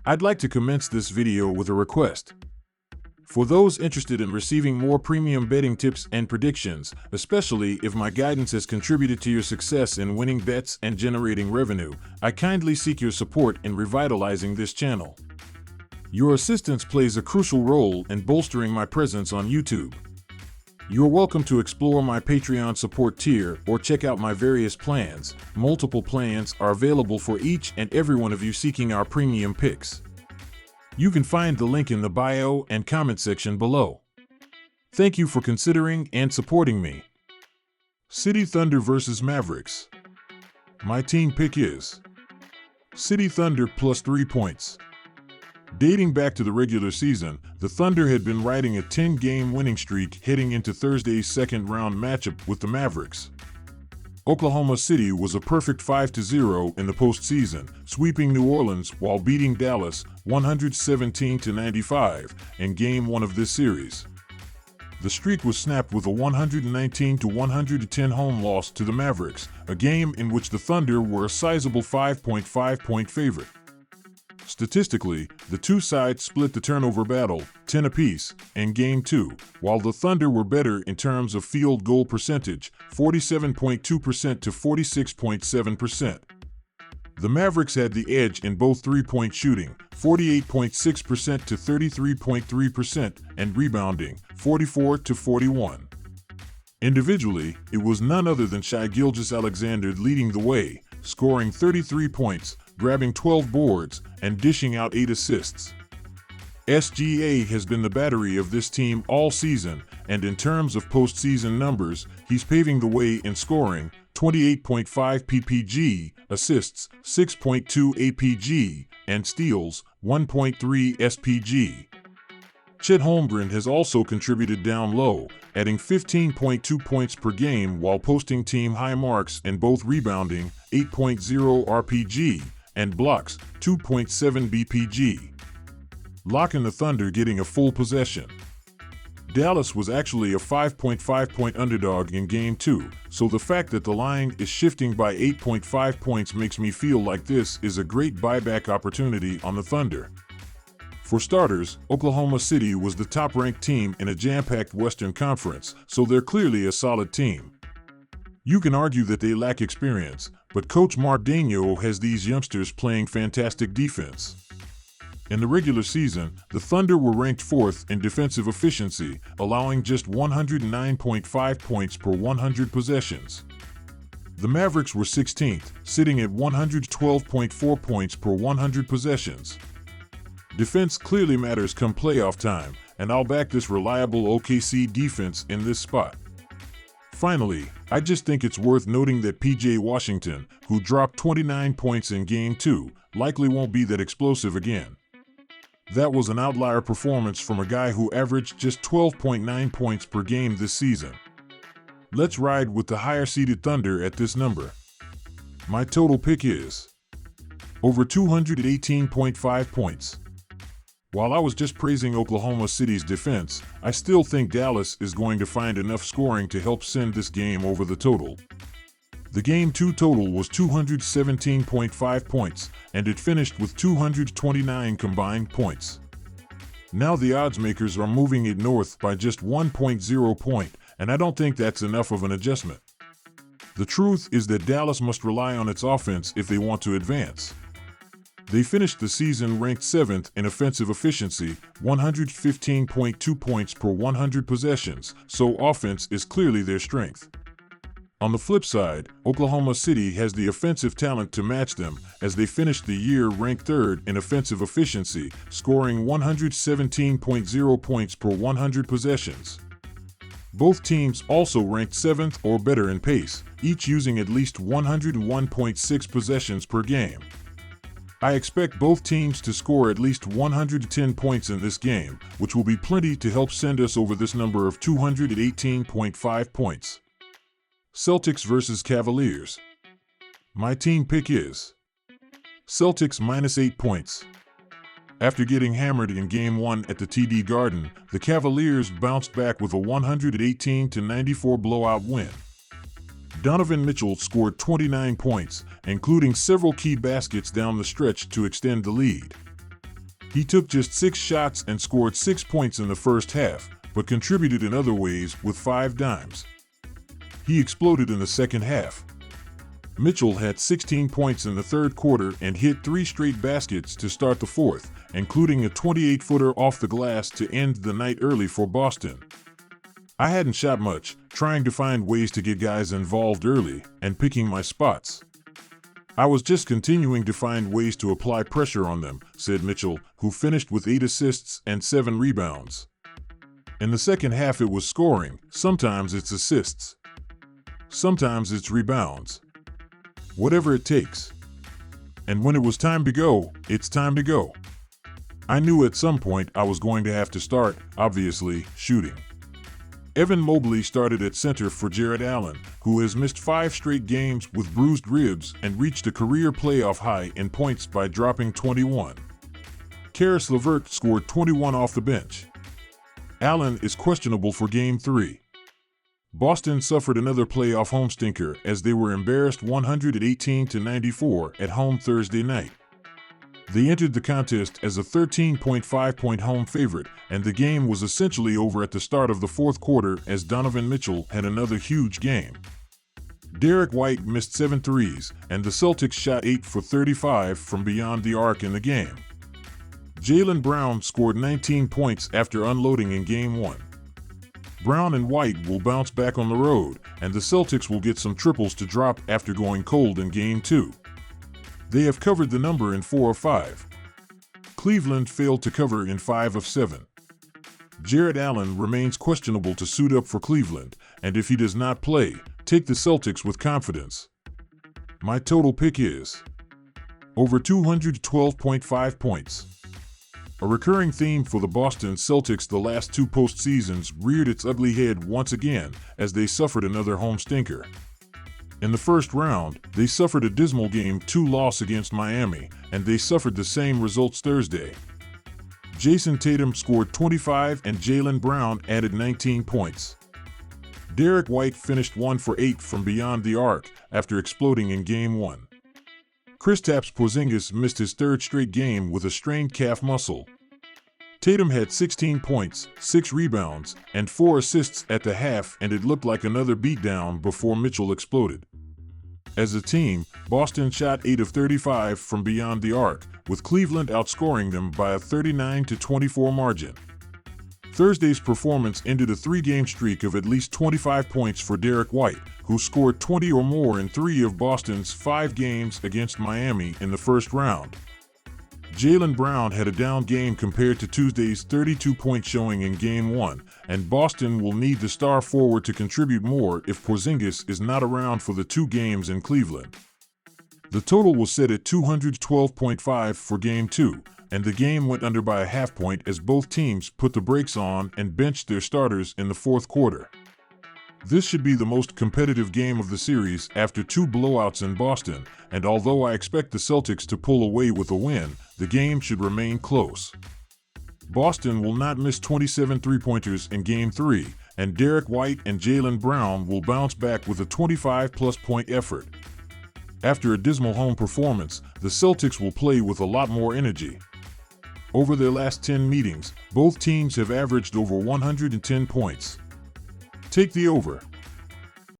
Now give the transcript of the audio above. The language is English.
I'd like to commence this video with a request. For those interested in receiving more premium betting tips and predictions, especially if my guidance has contributed to your success in winning bets and generating revenue, I kindly seek your support in revitalizing this channel. Your assistance plays a crucial role in bolstering my presence on YouTube. You're welcome to explore my Patreon support tier or check out my various plans. Multiple plans are available for each and every one of you seeking our premium picks. You can find the link in the bio and comment section below. Thank you for considering and supporting me. City Thunder vs. Mavericks. My team pick is City Thunder plus 3 points. Dating back to the regular season, the Thunder had been riding a 10-game winning streak heading into Thursday's second-round matchup with the Mavericks. Oklahoma City was a perfect 5-0 in the postseason, sweeping New Orleans while beating Dallas 117-95 in Game 1 of this series. The streak was snapped with a 119-110 home loss to the Mavericks, a game in which the Thunder were a sizable 5.5-point favorite. Statistically, the two sides split the turnover battle, 10 apiece, in Game 2, while the Thunder were better in terms of field goal percentage, 47.2% to 46.7%. The Mavericks had the edge in both three-point shooting, 48.6% to 33.3%, and rebounding, 44 to 41. Individually, it was none other than Shai Gilgeous-Alexander leading the way, scoring 33 points, grabbing 12 boards, and dishing out 8 assists. SGA has been the battery of this team all season, and in terms of postseason numbers, he's paving the way in scoring, 28.5 PPG, assists, 6.2 APG, and steals, 1.3 SPG. Chet Holmgren has also contributed down low, adding 15.2 points per game while posting team-high marks in both rebounding, 8.0 RPG, and blocks, 2.7 BPG. Locking the Thunder getting a full possession. Dallas was actually a 5.5-point underdog in Game 2, so the fact that the line is shifting by 8.5 points makes me feel like this is a great buyback opportunity on the Thunder. For starters, Oklahoma City was the top-ranked team in a jam-packed Western Conference, so they're clearly a solid team. You can argue that they lack experience, but Coach Mark Daigneault has these youngsters playing fantastic defense. In the regular season, the Thunder were ranked 4th in defensive efficiency, allowing just 109.5 points per 100 possessions. The Mavericks were 16th, sitting at 112.4 points per 100 possessions. Defense clearly matters come playoff time, and I'll back this reliable OKC defense in this spot. Finally, I just think it's worth noting that PJ Washington, who dropped 29 points in Game 2, likely won't be that explosive again. That was an outlier performance from a guy who averaged just 12.9 points per game this season. Let's ride with the higher-seeded Thunder at this number. My total pick is over 218.5 points. While I was just praising Oklahoma City's defense, I still think Dallas is going to find enough scoring to help send this game over the total. The Game 2 total was 217.5 points, and it finished with 229 combined points. Now the odds makers are moving it north by just 1.0 point, and I don't think that's enough of an adjustment. The truth is that Dallas must rely on its offense if they want to advance. They finished the season ranked 7th in offensive efficiency, 115.2 points per 100 possessions, so offense is clearly their strength. On the flip side, Oklahoma City has the offensive talent to match them, as they finished the year ranked 3rd in offensive efficiency, scoring 117.0 points per 100 possessions. Both teams also ranked 7th or better in pace, each using at least 101.6 possessions per game. I expect both teams to score at least 110 points in this game, which will be plenty to help send us over this number of 218.5 points. Celtics vs. Cavaliers. My team pick is Celtics minus 8 points. After getting hammered in Game 1 at the TD Garden, the Cavaliers bounced back with a 118-94 blowout win. Donovan Mitchell scored 29 points, including several key baskets down the stretch to extend the lead. He took just 6 shots and scored 6 points in the first half, but contributed in other ways with 5 dimes. He exploded in the second half. Mitchell had 16 points in the third quarter and hit 3 straight baskets to start the fourth, including a 28-footer off the glass to end the night early for Boston. I hadn't shot much, trying to find ways to get guys involved early and picking my spots. I was just continuing to find ways to apply pressure on them, said Mitchell, who finished with 8 assists and 7 rebounds. In the second half it was scoring, sometimes it's assists. Sometimes it's rebounds. Whatever it takes. And when it was time to go, it's time to go. I knew at some point I was going to have to start, obviously, shooting. Evan Mobley started at center for Jarrett Allen, who has missed 5 straight games with bruised ribs and reached a career playoff high in points by dropping 21. Caris LeVert scored 21 off the bench. Allen is questionable for Game 3. Boston suffered another playoff home stinker as they were embarrassed 118-94 at home Thursday night. They entered the contest as a 13.5-point home favorite, and the game was essentially over at the start of the fourth quarter as Donovan Mitchell had another huge game. Derek White missed 7 threes, and the Celtics shot 8 for 35 from beyond the arc in the game. Jaylen Brown scored 19 points after unloading in Game 1. Brown and White will bounce back on the road, and the Celtics will get some triples to drop after going cold in Game 2. They have covered the number in 4 of 5. Cleveland failed to cover in 5 of 7. Jarrett Allen remains questionable to suit up for Cleveland, and if he does not play, take the Celtics with confidence. My total pick is over 212.5 points. A recurring theme for the Boston Celtics the last 2 postseasons reared its ugly head once again as they suffered another home stinker. In the first round, they suffered a dismal Game 2 loss against Miami, and they suffered the same results Thursday. Jason Tatum scored 25 and Jaylen Brown added 19 points. Derek White finished 1 for 8 from beyond the arc after exploding in Game 1. Kristaps Porzingis missed his 3rd straight game with a strained calf muscle. Tatum had 16 points, 6 rebounds, and 4 assists at the half, and it looked like another beatdown before Mitchell exploded. As a team, Boston shot 8 of 35 from beyond the arc, with Cleveland outscoring them by a 39-24 margin. Thursday's performance ended a 3-game streak of at least 25 points for Derek White, who scored 20 or more in 3 of Boston's 5 games against Miami in the first round. Jaylen Brown had a down game compared to Tuesday's 32-point showing in Game 1, and Boston will need the star forward to contribute more if Porzingis is not around for the 2 games in Cleveland. The total was set at 212.5 for Game 2, and the game went under by a half point as both teams put the brakes on and benched their starters in the fourth quarter. This should be the most competitive game of the series after 2 blowouts in Boston, and although I expect the Celtics to pull away with a win, the game should remain close. Boston will not miss 27 three-pointers in Game 3, and Derek White and Jaylen Brown will bounce back with a 25-plus point effort. After a dismal home performance, the Celtics will play with a lot more energy. Over their last 10 meetings, both teams have averaged over 110 points. Take the over.